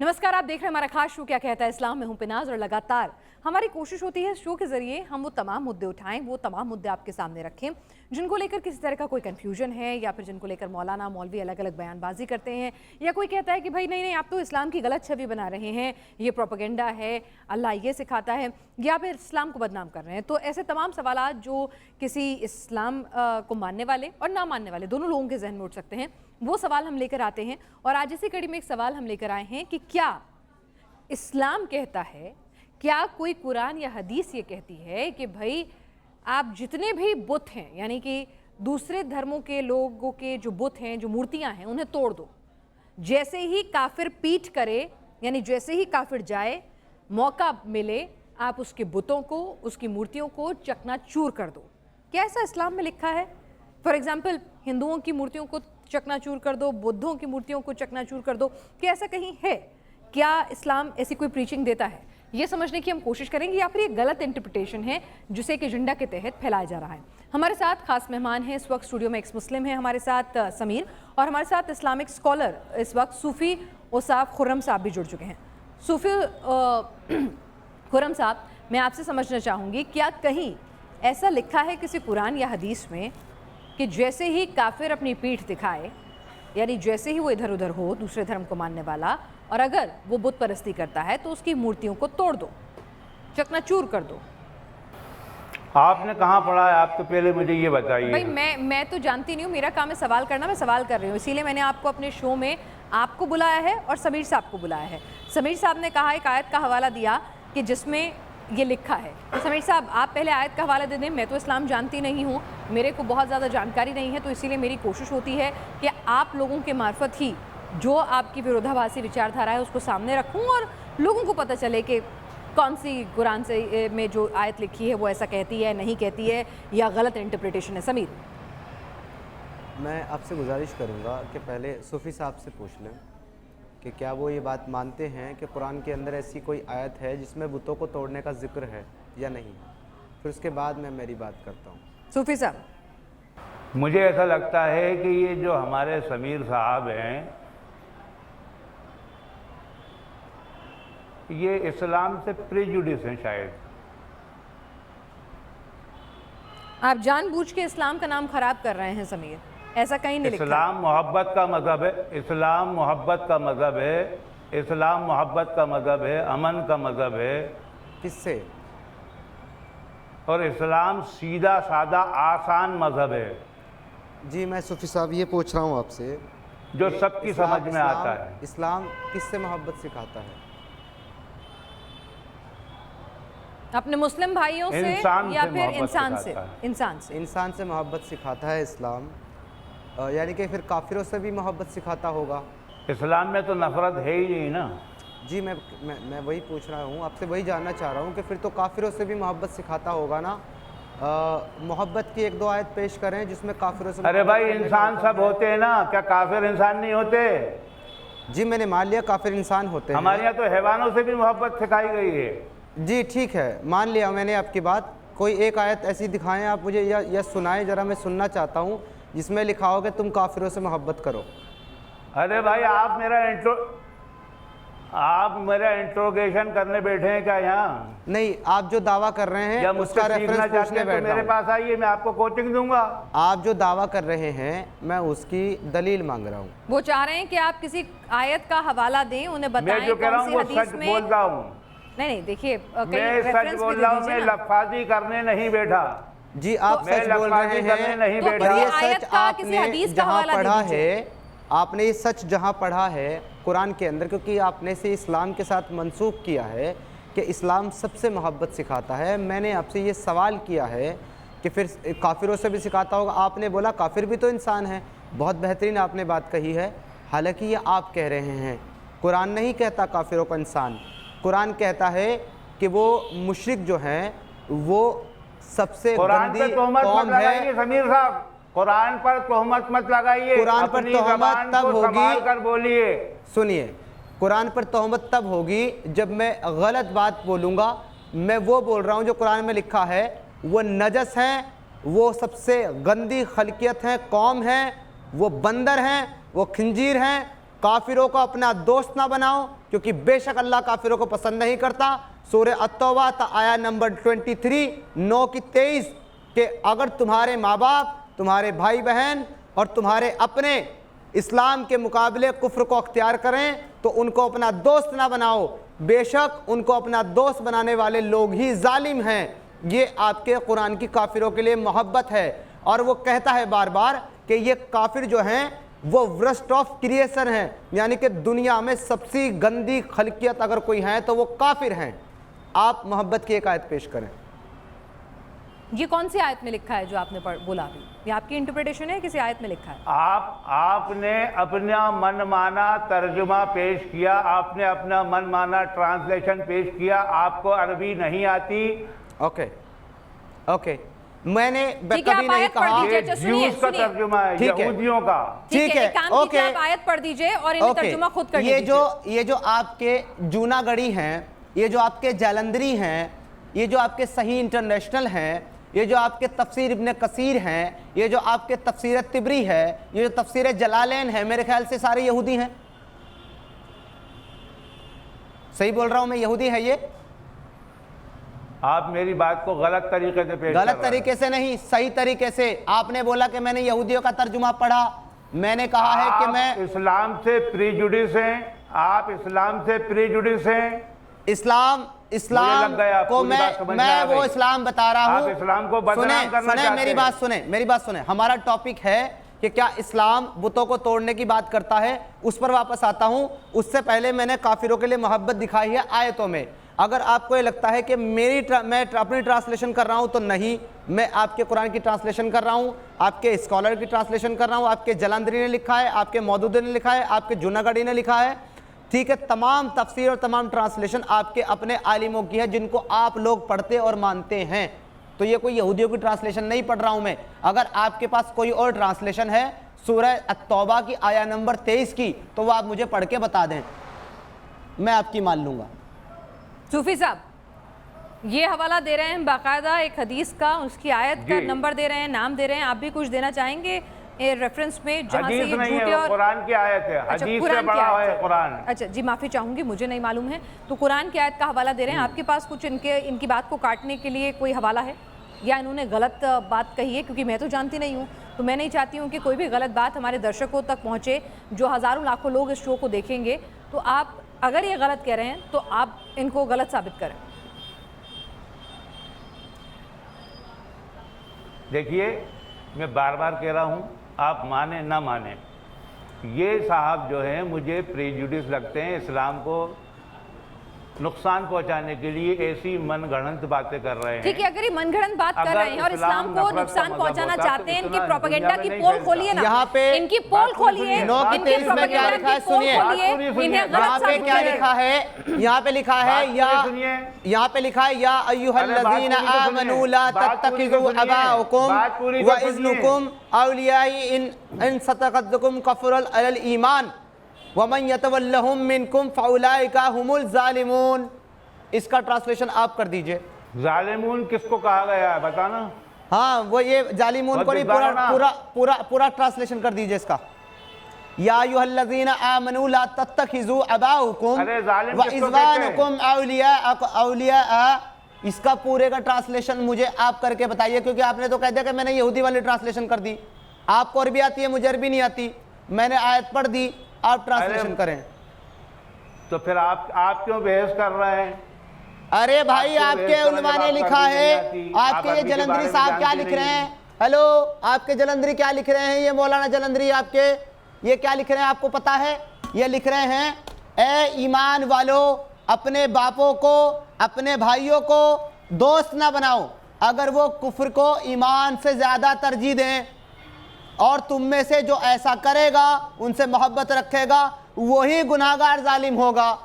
नमस्कार, आप देख रहे हैं हमारा खास शो क्या कहता है इस्लाम में हूं पिनाज और लगातार हमारी कोशिश होती है शो के जरिए हम वो तमाम मुद्दे उठाएं, वो तमाम मुद्दे आपके सामने रखें जिनको लेकर किसी तरह का कोई कंफ्यूजन है या फिर जिनको लेकर मौलाना मौलवी अलग अलग बयानबाजी करते हैं या कोई कहता है कि भाई नहीं नहीं आप तो इस्लाम की गलत छवि बना रहे हैं, ये प्रोपेगेंडा है, अल्लाह ये सिखाता है या फिर इस्लाम को बदनाम कर रहे हैं। तो ऐसे तमाम सवाल जो किसी इस्लाम को मानने वाले और ना मानने वाले दोनों लोगों के जहन में उठ सकते हैं, वो सवाल हम लेकर आते हैं। और आज इसी कड़ी में एक सवाल हम लेकर आए हैं कि क्या इस्लाम कहता है, क्या कोई कुरान या हदीस ये कहती है कि भाई आप जितने भी बुत हैं यानी कि दूसरे धर्मों के लोगों के जो बुत हैं, जो मूर्तियां हैं, उन्हें तोड़ दो। जैसे ही काफिर पीठ करे यानी जैसे ही काफिर जाए, मौका मिले, आप उसके बुतों को, उसकी मूर्तियों को चकनाचूर कर दो। क्या ऐसा इस्लाम में लिखा है? फॉर एग्जाम्पल हिंदुओं की मूर्तियों को चकनाचूर कर दो, बुद्धों की मूर्तियों को चकनाचूर कर दो। क्या ऐसा कहीं है? क्या इस्लाम ऐसी कोई प्रीचिंग देता है? ये समझने की हम कोशिश करेंगे या फिर ये गलत इंटरप्रिटेशन है जिसे एक एजेंडा के तहत फैलाया जा रहा है। हमारे साथ खास मेहमान हैं इस वक्त स्टूडियो में, एक्स मुस्लिम है हमारे साथ समीर, और हमारे साथ इस्लामिक स्कॉलर इस वक्त सूफ़ी औसाफ खुर्रम साहब भी जुड़ चुके हैं। सूफ़ी खुर्रम साहब, मैं आपसे समझना चाहूँगी, क्या कहीं ऐसा लिखा है किसी कुरान या हदीस में कि जैसे ही काफिर अपनी पीठ दिखाए यानी जैसे ही वो इधर उधर हो दूसरे धर्म को मानने वाला, और अगर वो बुत परस्ती करता है तो उसकी मूर्तियों को तोड़ दो, चकनाचूर कर दो? आपने कहाँ पढ़ा है? आप तो पहले मुझे ये बताइए। भाई मैं तो जानती नहीं हूँ, मेरा काम है सवाल करना, मैं सवाल कर रही हूँ, इसीलिए मैंने आपको अपने शो में आपको बुलाया है और समीर साहब को बुलाया है। समीर साहब ने कहा, एक आयत का हवाला दिया कि जिसमें ये लिखा है। तो समीर साहब, आप पहले आयत का हवाला दे दें। मैं तो इस्लाम जानती नहीं हूँ, मेरे को बहुत ज़्यादा जानकारी नहीं है, तो इसीलिए मेरी कोशिश होती है कि आप लोगों के मार्फत ही जो आपकी विरोधाभासी विचारधारा है उसको सामने रखूं और लोगों को पता चले कि कौन सी कुरान से में जो आयत लिखी है वो ऐसा कहती है, नहीं कहती है, या गलत इंटरप्रिटेशन है। समीर, मैं आपसे गुजारिश करूंगा कि पहले सूफ़ी साहब से पूछ लें कि क्या वो ये बात मानते हैं कि कुरान के अंदर ऐसी कोई आयत है जिसमें बुतों को तोड़ने का जिक्र है या नहीं, फिर उसके बाद मैं मेरी बात करता हूँ। सूफ़ी साहब, मुझे ऐसा लगता है कि ये जो हमारे समीर साहब हैं, ये इस्लाम से प्रेजुडिस हैं शायद। आप जानबूझ के इस्लाम का नाम खराब कर रहे हैं समीर, ऐसा कहीं नहीं लिखा। इस्लाम मोहब्बत का मज़हब है, इस्लाम मोहब्बत का मज़हब है, इस्लाम मोहब्बत का मज़हब है, अमन का मज़हब है। किससे? और इस्लाम सीधा सादा आसान मज़हब है। जी, मैं सूफ़ी साहब ये पूछ रहा हूँ आपसे, जो सबकी समझ में आता है। इस्लाम किससे मोहब्बत सिखाता है? अपने मुस्लिम भाइयों से या फिर इंसान से? इंसान से मोहब्बत सिखाता है इस्लाम, यानी कि फिर काफिरों से भी मोहब्बत सिखाता होगा। इस्लाम में तो नफरत है ही नहीं ना। जी, मैं वही पूछ रहा हूँ आपसे, वही जानना चाह रहा हूँ कि फिर तो काफिरों से भी मोहब्बत सिखाता होगा ना। मोहब्बत की एक दो आयत पेश करें जिसमें काफिरों से। अरे भाई, इंसान सब होते हैं ना, क्या काफिर इंसान नहीं होते? जी, मैंने मान लिया काफिर इंसान होते हैं। हमारे यहाँ तो हैवानों से भी मोहब्बत सिखाई गई है। जी ठीक है, मान लिया मैंने आपकी बात। कोई एक आयत ऐसी दिखाएं आप मुझे, या सुनाएं जरा, मैं सुनना चाहता हूँ जिसमें लिखा हो कि तुम काफिरों से मोहब्बत करो। अरे भाई, आप मेरा इंट्रोगेशन करने बैठे हैं क्या यहाँ? नहीं, आप जो दावा कर रहे हैं उसका रेफरेंस पूछने बैठ रहा हूं। मेरे पास आइए, मैं आपको कोचिंग दूंगा। आप जो दावा कर रहे हैं मैं उसकी दलील मांग रहा हूँ। वो चाह रहे हैं कि आप किसी आयत का हवाला दें, उन्हें बताएं। मैं जो कह रहा हूँ वो सच बोलता हूँ। नहीं, देखिए मैं सच बोल रहा हूँ, मैं लफाजी करने नहीं बैठा। जी, आप सच बोल रहे हैं, नहीं तो बैठा। ये सच आपने जहाँ पढ़ा है, आपने ये सच जहाँ पढ़ा है कुरान के अंदर, क्योंकि आपने इसे इस्लाम के साथ मंसूब किया है कि इस्लाम सबसे मोहब्बत सिखाता है। मैंने आपसे ये सवाल किया है कि फिर काफिरों से भी सिखाता होगा। आपने बोला काफिर भी तो इंसान है। बहुत बेहतरीन आपने बात कही है। हालांकि ये आप कह रहे हैं, कुरान नहीं कहता काफिरों को इंसान। कुरान कहता है कि वो मुशरिक जो हैं वो सबसे गंदी कौम है। समीर साहब, कुरान पर तोहमत मत लगाइए। कुरान पर तोहमत तब होगी, बोलिए, सुनिए, कुरान पर तोहमत तब होगी जब मैं गलत बात बोलूँगा। मैं वो बोल रहा हूँ जो कुरान में लिखा है। वो नजस हैं, वो सबसे गंदी खलकियत हैं, कौम हैं, वो बंदर हैं, वो खंजीर हैं। काफिरों को अपना दोस्त ना बनाओ, क्योंकि बेशक अल्लाह काफिरों को पसंद नहीं करता। सूरह अत-तौबा आया नंबर 23 9 की 23 कि अगर तुम्हारे माँ बाप, तुम्हारे भाई बहन और तुम्हारे अपने इस्लाम के मुकाबले कुफ्र को अख्तियार करें तो उनको अपना दोस्त ना बनाओ, बेशक उनको अपना दोस्त बनाने वाले लोग ही जालिम हैं। ये आपके कुरान की काफिरों के लिए मोहब्बत है। और वो कहता है बार बार कि ये काफिर जो हैं वो वर्स्ट ऑफ क्रिएशन हैं, यानी कि दुनिया में सबसे गंदी खलकियत अगर कोई है तो वो काफिर हैं। आप मोहब्बत की एक आयत पेश करें। ये कौन सी आयत में लिखा है जो आपने बोला अभी? ये आपकी इंटरप्रिटेशन है, किसी आयत में लिखा है? आपने अपना मनमाना तर्जुमा पेश किया, आपने अपना मनमाना ट्रांसलेशन पेश किया। आपको अरबी नहीं आती। ओके ओके, मैंने ठीक है, कभी आप नहीं आयत पढ़ कहा। दीजिए। ये ज्यूस का तर्जुमा है, ठीक है। यहूदियों का। ठीक है, एक काम कीजिए, आप आयत पढ़ दीजिए और इन्हें तर्जुमा खुद कर ये दीजिए। जो आपके जूनागढ़ी हैं, ये जो आपके जालंधरी हैं, ये जो आपके सही इंटरनेशनल हैं, ये जो आपके तफसीर इब्न कसीर हैं, ये जो आपके तफसीर तिबरी है, ये जो तफसीर जलालैन है, मेरे ख्याल से सारे यहूदी हैं। सही बोल रहा हूं मैं? यहूदी है ये? आप मेरी बात को गलत तरीके से पेश गलत तरीके से नहीं, सही तरीके से। आपने बोला कि मैंने यहूदियों का तर्जुमा पढ़ा, मैंने कहा है कि मैं इस्लाम से प्रीजुडिस हैं, आप इस्लाम से प्रीजुडिस हैं। इस्लाम को मैं वो इस्लाम बता रहा हूँ। आप इस्लाम को बदनाम करना चाहते हैं। मेरी बात सुने। हमारा टॉपिक है कि क्या इस्लाम बुतों को तोड़ने की बात करता है, उस पर वापस आता हूँ। उससे पहले मैंने काफिरों के लिए मोहब्बत दिखाई है आयतों में। अगर आपको ये लगता है कि मैं अपनी ट्रांसलेशन कर रहा हूँ, तो नहीं, मैं आपके कुरान की ट्रांसलेशन कर रहा हूँ, आपके स्कॉलर की ट्रांसलेशन कर रहा हूँ। आपके जलंधरी ने लिखा है, आपके मौदूदी ने लिखा है, आपके जूनागढ़ी ने लिखा है। ठीक है, तमाम तफसीर और तमाम ट्रांसलेशन आपके अपने आलिमों की है जिनको आप लोग पढ़ते और मानते हैं। तो ये कोई यहूदियों की ट्रांसलेशन नहीं पढ़ रहा हूं मैं। अगर आपके पास कोई और ट्रांसलेशन है सूरह अत-तौबा की आया नंबर 23 की, तो वो आप मुझे पढ़ के बता दें, मैं आपकी मान लूंगा। सूफी साहब, ये हवाला दे रहे हैं बाकायदा एक हदीस का, उसकी आयत का नंबर दे रहे हैं, नाम दे रहे हैं। आप भी कुछ देना चाहेंगे रेफरेंस में जहां से ये झूठे और कुरान की आयत है? हदीस से बड़ा है कुरान। अच्छा जी, माफी चाहूंगी, मुझे नहीं मालूम है। तो कुरान की आयत का हवाला दे रहे हैं। आपके पास कुछ इनकी बात को काटने के लिए कोई हवाला है, या इन्होंने गलत बात कही है? क्योंकि मैं तो जानती नहीं हूँ, तो मैं नहीं चाहती हूँ कि कोई भी गलत बात हमारे दर्शकों तक पहुँचे, जो हज़ारों लाखों लोग इस शो को देखेंगे। तो आप अगर ये गलत कह रहे हैं तो आप इनको गलत साबित करें। देखिए, मैं बार बार कह रहा हूँ, आप माने ना माने, ये साहब जो हैं मुझे प्रेजुडिस लगते हैं। इस्लाम को नुकसान पहुंचाने के लिए ऐसी मनगढ़ंत बातें कर रहे हैं। ठीक है, अगर ये मनगढ़ंत बात कर रहे हैं और इस्लाम को नुकसान पहुंचाना चाहते हैं, इनकी प्रोपेगेंडा की पोल खोलिए ना, यहाँ पे इनकी पोल खोलिए, इनकी प्रोपेगेंडा की पोल खोलिए, इन्हें गलत साबित क्या लिखा है? यहाँ पे लिखा है यहाँ पे लिखा है या अय्युहल्लज़ीना आमनू ला तत्तखिज़ू अबाअकुम व इज़्नुकुम औलियाई इन सतक़द्दुकुम कफ़रल अलल ईमान वमन यतवल्लहुम मिनकुम फउलाइका हुमुल ज़ालिमून। इसका ट्रांसलेशन आप कर दीजिए। ज़ालिमून किसको कहा गया है बताना? हाँ, वो ये ज़ालिमून को नहीं, पूरा ट्रांसलेशन कर दीजिए इसका। या अय्युहल्लज़ीना आमनू ला तत्तखिज़ू अबाअकुम व इज़वानुकुम औलिया। इसका पूरे का ट्रांसलेशन मुझे आप करके बताइए, क्योंकि आपने तो कह दिया कि मैंने यहूदी वाली ट्रांसलेशन कर दी। आपको अरबी आती है, मुझे अरबी नहीं आती। मैंने आयत पढ़ दी, आप ट्रांसलेशन करें। तो फिर आप क्यों बहस कर रहे हैं? अरे भाई, आपके उलमा ने लिखा है। आपके ये जलंधरी साहब क्या लिख रहे हैं? हेलो, आपके जलंधरी क्या लिख रहे हैं? ये मौलाना जलंधरी आपके ये क्या लिख रहे हैं, आपको पता है? ये लिख रहे हैं, ए ईमान वालों, अपने बापों को, अपने भाइयों को दोस्त ना बनाओ अगर वो कुफ्र को ईमान से ज्यादा तरजीह दें, और तुम में से जो ऐसा करेगा, उनसे मोहब्बत रखेगा, वही गुनाहगार जालिम होगा।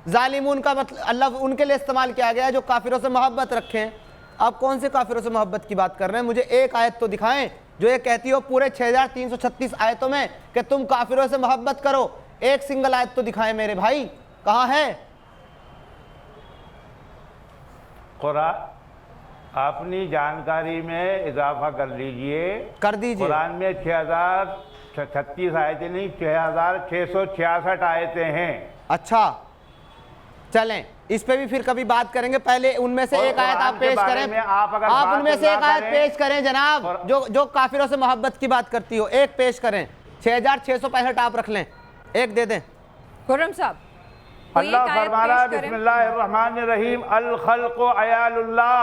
जालिमून का मतलब अल्लाह उनके लिए इस्तेमाल किया गया है जो काफिरों से मोहब्बत रखें। आप कौन से काफिरों से मोहब्बत की बात कर रहे हैं? मुझे एक आयत तो दिखाएं जो ये कहती हो पूरे 6336 आयतों में कि तुम काफिरों से मोहब्बत करो। एक सिंगल आयत तो दिखाएं मेरे भाई, कहाँ है? कुरान अपनी जानकारी में इजाफा कर लीजिए, कर दीजिए। कुरान में 6036 आयतें नहीं, 6666 आयतें हैं। अच्छा, चलें, इस पे भी फिर कभी बात करेंगे। पहले उनमें से एक आयत आप कुरान के पेश बारे करें, में आप अगर आप बात उनमें से ना एक आयत करें, पेश करें जनाब, जो काफिरों से मोहब्बत की बात करती हो, एक पेश करें। 6665 आप रख लें, एक दे दें। खुर्रम साहब कोई एक अल्लाह आयत फरमा रहा है पेश करें। बिस्मिल्लाहिर्रहमानिर्रहीम, अल खल्क़ु अयालुल्लाह,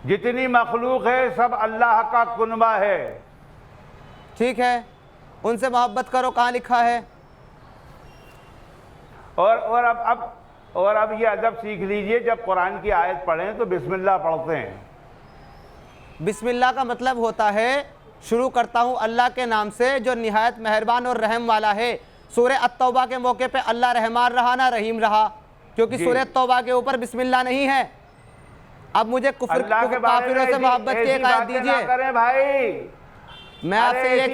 जितनी मखलूक है सब अल्लाह का कुनबा है। ठीक है, उनसे मोहब्बत करो, कहाँ लिखा है? और अब ये अदब सीख लीजिए, जब कुरान की आयत पढ़ें तो बिस्मिल्लाह पढ़ते हैं। बिस्मिल्लाह का मतलब होता है शुरू करता हूँ अल्लाह के नाम से जो निहायत मेहरबान और रहम वाला है। सूरह अत-तौबा के मौके पे अल्लाह रहमान रहा ना रहीम रहा, क्योंकि सूरह तौबा के ऊपर बिस्मिल्लाह नहीं है। अब मुझे काफिरों से मोहब्बत की एक आयत दीजिए। करें भाई, मैं आपसे ये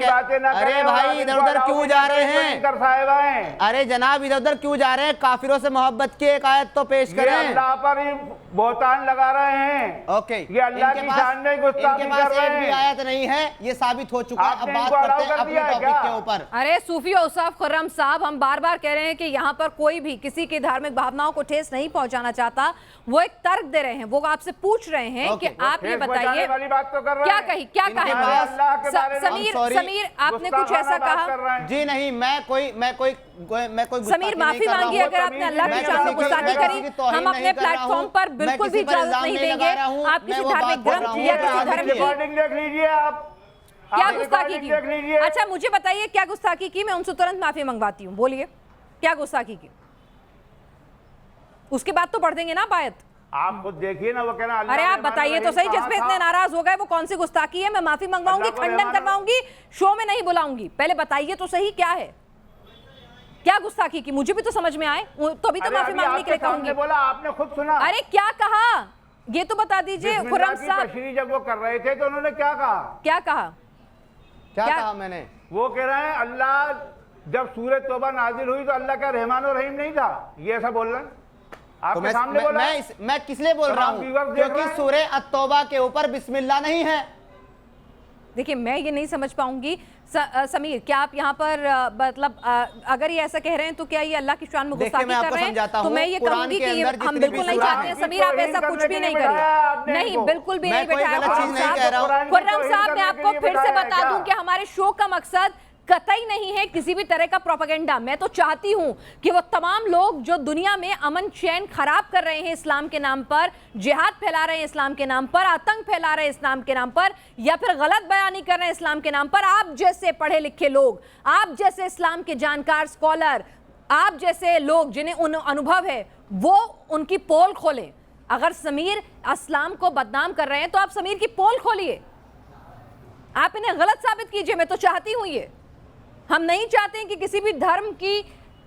अरे भाई इधर उधर क्यों जा रहे हैं? अरे जनाब इधर उधर क्यों जा रहे हैं? काफिरों से मोहब्बत की एक आयत तो पेश करें। अल्लाह पर ही बोहतान लगा रहे हैं। ओके, ये अल्लाह की शान में गुस्ताखी इनके पास कर रहे एक भी हैं। आयत नहीं है, ये साबित हो चुका है। अब आपने बात इनको करते हैं अलाउ कर अपने दिया है टॉपिक क्या? के ऊपर। अरे सूफी औसाफ खुर्रम साहब, हम बार बार कह रहे हैं कि यहाँ पर कोई भी किसी की धार्मिक भावनाओं को ठेस नहीं पहुंचाना चाहता। वो एक तर्क दे रहे हैं, वो आपसे पूछ रहे हैं कि आप ये बताइए वाली बात तो कर रहे क्या हैं। कही, क्या इनके कहा? पास अल्लाह के बारे में समीर आपने कुछ ऐसा कहा? जी नहीं, मैं कोई समीर माफी मांगिए अगर आपने अल्लाह की शान में गुस्ताखी करी। हम अपने प्लेटफॉर्म पर बिल्कुल भी इजाजत नहीं देंगे आप किसी धार्मिक ग्रंथ या किसी धर्म की रिकॉर्डिंग देख लीजिए। आप क्या गुस्ताखी देख की। लीजिए। अच्छा मुझे बताइए क्या गुस्ताखी की, मैं उनसे तुरंत माफी मंगवाती हूँ। बोलिए क्या गुस्ताखी की, उसके बाद तो पढ़ देंगे ना आयत। आप खुद देखिए ना, वो कहना अरे आप बताइए तो सही, जिस पे इतने नाराज हो गए वो कौन सी गुस्ताखी है? मैं माफी मंगवाऊंगी, खंडन करवाऊंगी, शो में नहीं बुलाऊंगी। पहले बताइए तो सही क्या है, क्या गुस्ताखी की, मुझे भी तो समझ में आए, तो अभी तो माफी मांगने के लिए कहूंगी। बोला आपने खुद सुना। अरे क्या कहा ये तो बता दीजिए खुर्रम साहब। तशरीह जब वो कर रहे थे तो उन्होंने क्या कहा? क्या कहा? क्या कहा मैंने? वो कह रहे हैं अल्लाह जब सूरह तौबा नाजिल हुई तो अल्लाह का रहमान और रहीम नहीं था, ये ऐसा बोल रहे हैं आपके सामने बोला। मैं किस लिए बोल रहा हूँ? क्योंकि सूरह अत-तौबा के ऊपर बिस्मिल्लाह नहीं है। देखिए मैं ये नहीं समझ पाऊंगी समीर, क्या आप यहाँ पर मतलब अगर ये ऐसा कह रहे हैं तो क्या ये अल्लाह की शान में गुस्ताखी कर रहे हैं? तो मैं ये कहूंगी कि हम बिल्कुल नहीं चाहते हैं समीर, आप ऐसा कुछ भी नहीं करिए। नहीं बिल्कुल भी नहीं बैठाया खुर्रम साहब। मैं आपको फिर से बता दूं कि हमारे शो का मकसद कतई नहीं है किसी भी तरह का प्रोपेगेंडा। मैं तो चाहती हूं कि वो तमाम लोग जो दुनिया में अमन चैन खराब कर रहे हैं इस्लाम के नाम पर, जिहाद फैला रहे हैं इस्लाम के नाम पर, आतंक फैला रहे हैं इस्लाम के नाम पर, या फिर गलत बयानी कर रहे हैं इस्लाम के नाम पर, आप जैसे पढ़े लिखे लोग, आप जैसे इस्लाम के जानकार स्कॉलर, आप जैसे लोग जिन्हें अनुभव है, वो उनकी पोल खोलें। अगर समीर इस्लाम को बदनाम कर रहे हैं तो आप समीर की पोल खोलिए, आप इन्हें गलत साबित कीजिए। मैं तो चाहती हूं ये, हम नहीं चाहते हैं कि किसी भी धर्म की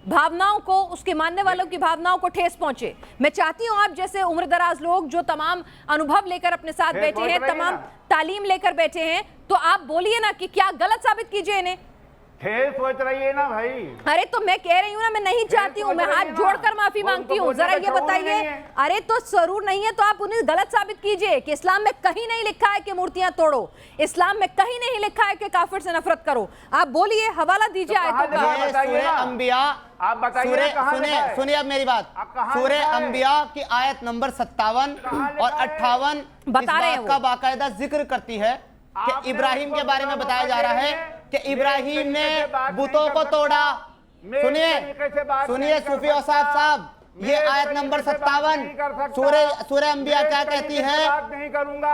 भावनाओं को, उसके मानने वालों की भावनाओं को ठेस पहुंचे। मैं चाहती हूं आप जैसे उम्र दराज लोग जो तमाम अनुभव लेकर अपने साथ बैठे हैं, तमाम तालीम लेकर बैठे हैं, तो आप बोलिए ना कि क्या गलत साबित कीजिए इन्हें। ठेस सोच रही है ना भाई। अरे तो मैं कह रही हूँ ना, मैं नहीं चाहती हूँ, मैं हाथ जोड़कर माफी मांगती हूँ। जरा ये बताइए, अरे तो जरूर नहीं है तो आप उन्हें गलत साबित कीजिए कि इस्लाम में कहीं नहीं लिखा है कि मूर्तियां तोड़ो, इस्लाम में कहीं नहीं लिखा है कि काफिर से नफरत करो। आप बोलिए, हवाला दीजिए आयतों का। सूरह अंबिया, आप बताइए, सुनिए अब मेरी बात। सूरह अंबिया की आयत नंबर 57 और 58 बता रहे हैं का बाकायदा जिक्र करती है कि इब्राहिम के बारे में बताया जा रहा है कि इब्राहिम ने बुतों को तोड़ा। सुनिए सूफी औसाफ साहब, ये आयत नंबर 57 सूरह अंबिया क्या कहती है? नहीं करूंगा।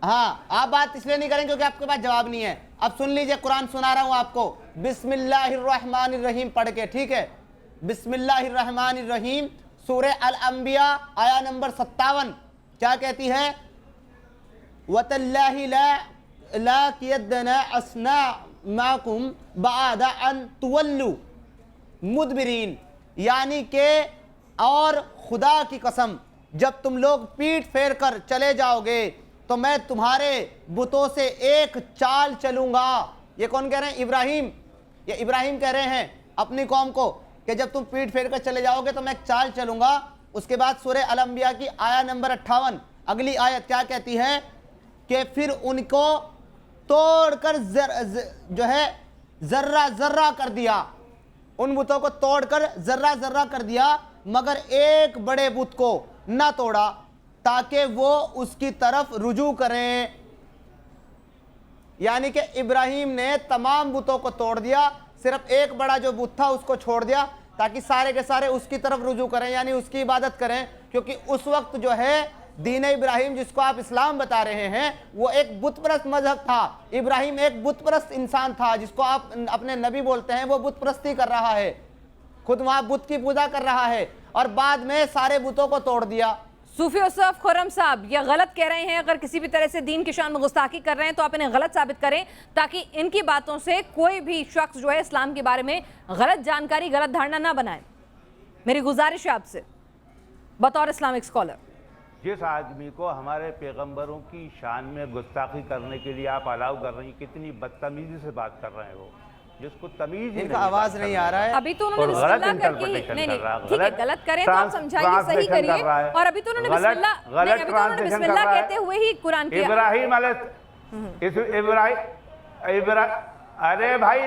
हाँ, आप बात इसलिए नहीं करेंगे क्योंकि आपके पास जवाब नहीं है। अब सुन लीजिए, कुरान सुना रहा हूं आपको, बिस्मिल्लाहिर्रहमानिर्रहीम पढ़ के, ठीक है? बिस्मिल्लाहिर्रहमानिर्रहीम, सूरह अल अंबिया आया नंबर 57 क्या कहती है? वतल्लाहि ला कियदना अस्ना माकुम बादा अन तुवल्लु मुदबिरीन, यानी के और खुदा की कसम जब तुम लोग पीठ फेर कर चले जाओगे तो मैं तुम्हारे बुतों से एक चाल चलूंगा। ये कौन कह रहे हैं? इब्राहिम। ये इब्राहिम कह रहे हैं अपनी कौम को कि जब तुम पीठ फेर कर चले जाओगे तो मैं एक चाल चलूंगा। उसके बाद सूरह अल अंबिया की आया नंबर 58 अगली आयत क्या कहती है कि फिर उनको तोड़कर जो है जर्रा जर्रा कर दिया, उन बुतों को तोड़कर जर्रा जर्रा कर दिया मगर एक बड़े बुत को न तोड़ा ताकि वो उसकी तरफ रुजू करें। यानी कि इब्राहिम ने तमाम बुतों को तोड़ दिया, सिर्फ एक बड़ा जो बुत था उसको छोड़ दिया ताकि सारे के सारे उसकी तरफ रुजू करें, यानी उसकी इबादत करें। क्योंकि उस वक्त जो है दीन इब्राहिम जिसको आप इस्लाम बता रहे हैं वो एक बुत परस्त मजहब था। इब्राहिम एक बुत परस्त इंसान था, जिसको आप अपने नबी बोलते हैं, वो बुत परस्ती कर रहा है, खुद वहां बुत की पूजा कर रहा है और बाद में सारे बुतों को तोड़ दिया। सूफी यूसुफ खुर्रम साहब ये गलत कह रहे हैं, अगर किसी भी तरह से दीन की शान में गुस्ताखी कर रहे हैं तो आप इन्हें गलत साबित करें, ताकि इनकी बातों से कोई भी शख्स जो है इस्लाम के बारे में गलत जानकारी, गलत धारणा ना बनाए। मेरी गुजारिश है आपसे बतौर इस्लामिक स्कॉलर। जिस आदमी को हमारे पैगंबरों की शान में गुस्ताखी करने के लिए आप अलाउ कर रही हैं, कितनी बदतमीजी से बात कर रहे हैं वो, जिसको तमीज ही इनका आवाज नहीं आ रहा है। अभी तो उन्होंने बिस्मिल्लाह करके ही नहीं ठीक है, गलत करें तो आप समझाइए, सही करिए। और अभी तो उन्होंने बिस्मिल्लाह कहते हुए ही कुरान किया। अरे भाई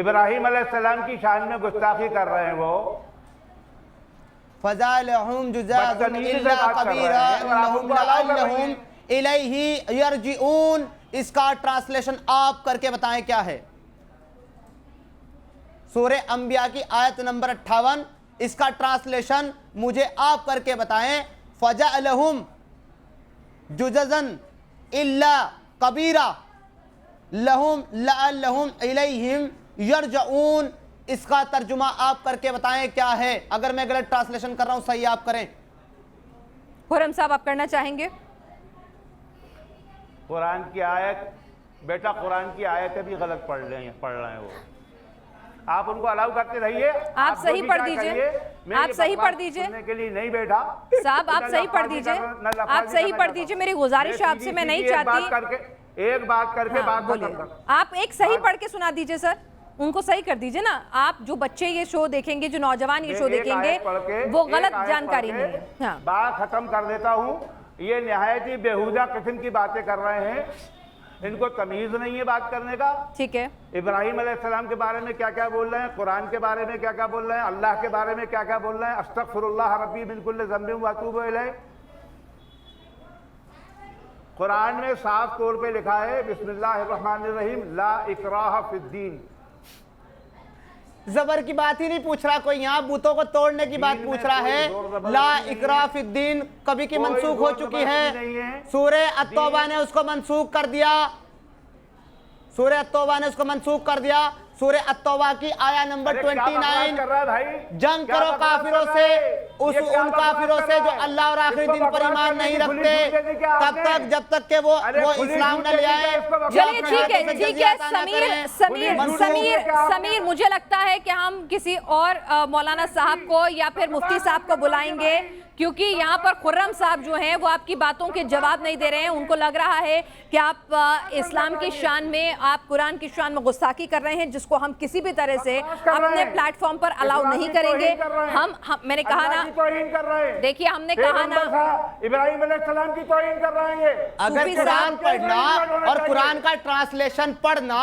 इब्राहिम अलैहिस्सलाम की शान में गुस्ताखी कर रहे हैं वो। फज़ालहुम जुज़ाज़ुन इल्ला कबीरा लहुम लअल्लहुम इलैहि यरजिऊन। इसका ट्रांसलेशन आप करके बताएं क्या है? सूरे अंबिया की आयत नंबर 58, इसका ट्रांसलेशन मुझे आप करके बताएं। फज़ालहुम जुज़ाज़न इल्ला कबीरा लहुम लअल्लहुम इलैहिम यरजिऊन। इसका तर्जुमा आप करके बताएं क्या है? अगर मैं गलत ट्रांसलेशन कर रहा हूं सही आप करें। खुर्रम साहब आप करना चाहेंगे? कुरान की आयत, बेटा कुरान की आयतें भी गलत पढ़ रहे हैं वो, आप उनको अलाउ करते रहिए। आप सही पढ़ दीजिए, आप सही पढ़ दीजिए के लिए नहीं बैठा साहब, आप सही पढ़ दीजिए, आप सही पढ़ दीजिए। मेरी गुजारिश है आपसे, मैं नहीं चाहती एक बात करके बात बोलिए। आप एक सही पढ़ के सुना दीजिए सर, उनको सही कर दीजिए ना। आप जो बच्चे ये शो देखेंगे, जो नौजवान ये शो देखेंगे, वो गलत जानकारी नहीं है। हाँ। बात खत्म कर देता हूँ। ये निहायत ही बेहुदा किस्म की बातें कर रहे हैं, इनको तमीज नहीं है बात करने का। ठीक है, इब्राहिम अलैहिस्सलाम के बारे में क्या क्या बोल रहे हैं, कुरान के बारे में क्या क्या बोल रहे हैं, अल्लाह के बारे में क्या क्या बोल रहे हैं। अस्तगफिरुल्लाह रब्बी मिन कुल्लि ज़ंबिन व अतूबु इलैह। कुरान में साफ तौर पे लिखा है बिस्मिल्लाहिर्रहमानिर्रहीम ला इकराह फिद्दीन। जबर की बात ही नहीं पूछ रहा कोई, यहाँ बुतों को तोड़ने की बात पूछ रहा है। ला इकराह फिद्दीन कभी की मंसूख हो चुकी है। सूरे अत-तौबा ने उसको मंसूख कर दिया, सूरे अत-तौबा ने उसको मंसूख कर दिया। सूरे अत-तौबा की आया नंबर 29, जंग करो काफिरों से, उन काफिरों से जो अल्लाह और आखिरी दिन पर ईमान नहीं रखते, तब तक जब तक के वो इस्लाम न ले आए। चलिए ठीक है समीर, मुझे लगता है कि हम किसी और मौलाना साहब को या फिर मुफ्ती साहब को बुलाएंगे, क्योंकि यहाँ पर खुर्रम साहब जो हैं वो आपकी बातों के जवाब नहीं दे रहे हैं। उनको लग रहा है कि आप इस्लाम की शान में, आप कुरान की शान में गुस्ताखी कर रहे हैं, जिसको हम किसी भी तरह से अपने प्लेटफॉर्म पर अलाउ नहीं करेंगे। हम मैंने कहा ना, देखिए हमने कहा ना, इब्राहिम अलैहिस्सलाम की तौहीन कर रहे हैं। अगर कुरान पढ़ना और कुरान का ट्रांसलेशन पढ़ना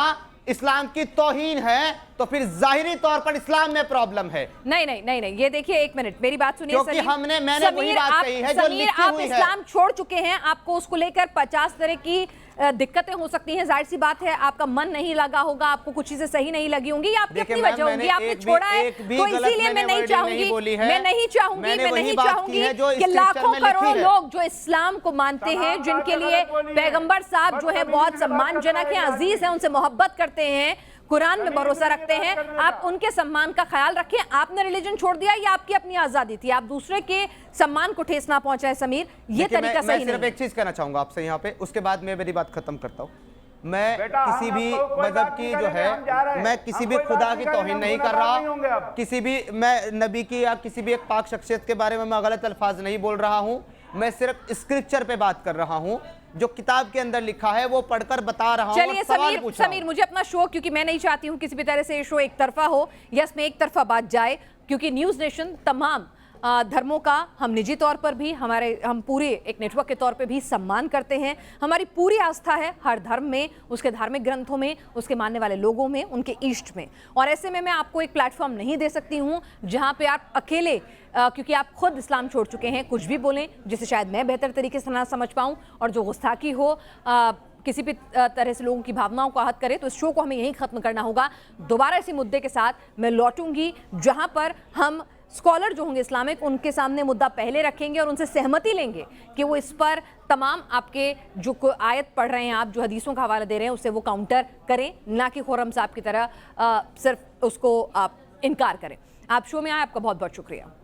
इस्लाम की तौहीन है तो फिर जाहिरी तौर पर इस्लाम में प्रॉब्लम है। नहीं, ये देखिए एक मिनट मेरी बात सुनिए। क्योंकि मैंने वही बात कही है जो लिखी आप हुई है। इस्लाम छोड़ चुके हैं, आपको उसको लेकर 50 तरह की दिक्कतें हो सकती हैं, जाहिर सी बात है। आपका मन नहीं लगा होगा, आपको कुछ चीजें सही नहीं लगी होंगी, या आपकी अपनी वजह होगी, आपने छोड़ा है। तो इसीलिए मैं नहीं चाहूंगी कि लाखों करोड़ों लोग जो इस्लाम को मानते हैं, जिनके लिए पैगंबर साहब जो है बहुत सम्मानजनक है, अजीज है, उनसे मोहब्बत करते हैं, कुरान में भरोसा रखते हैं, आप उनके सम्मान का ख्याल रखें। आपने रिलीजन छोड़ दिया, ये आपकी अपनी आजादी थी, आप दूसरे के सम्मान को ठेस ना पहुंचाए। समीर, ये तरीका सही नहीं। मैं सिर्फ एक चीज कहना चाहूंगा आपसे यहाँ पे, उसके बाद मैं मेरी बात खत्म करता हूँ। मैं किसी भी मजहब की जो है, मैं किसी भी खुदा की तौहीन नहीं कर रहा, किसी भी मैं नबी की या किसी भी एक पाक शख्सियत के बारे में मैं गलत अल्फाज नहीं बोल रहा हूँ। मैं सिर्फ स्क्रिप्चर पे बात कर रहा हूँ, जो किताब के अंदर लिखा है वो पढ़कर बता रहा हूं। चलिए समीर, मुझे अपना शो, क्योंकि मैं नहीं चाहती हूं किसी भी तरह से ये शो एक तरफा हो या इसमें एक तरफा बात जाए, क्योंकि न्यूज़ नेशन तमाम धर्मों का हम निजी तौर पर भी हम पूरे एक नेटवर्क के तौर पे भी सम्मान करते हैं। हमारी पूरी आस्था है हर धर्म में, उसके धार्मिक ग्रंथों में, उसके मानने वाले लोगों में, उनके इष्ट में। और ऐसे में मैं आपको एक प्लेटफॉर्म नहीं दे सकती हूं जहां पे आप अकेले क्योंकि आप खुद इस्लाम छोड़ चुके हैं, कुछ भी बोलें जिसे शायद मैं बेहतर तरीके से ना समझ पाऊं, और जो गुस्ताखी हो किसी भी तरह से लोगों की भावनाओं को आहत करे, तो इस शो को हमें यहीं खत्म करना होगा। दोबारा इसी मुद्दे के साथ मैं लौटूंगी जहां पर हम स्कॉलर जो होंगे इस्लामिक, उनके सामने मुद्दा पहले रखेंगे और उनसे सहमति लेंगे कि वो इस पर तमाम आपके जो आयत पढ़ रहे हैं, आप जो हदीसों का हवाला दे रहे हैं, उससे वो काउंटर करें, ना कि खुर्रम साहब की तरह सिर्फ उसको आप इनकार करें। आप शो में आए, आपका बहुत बहुत शुक्रिया।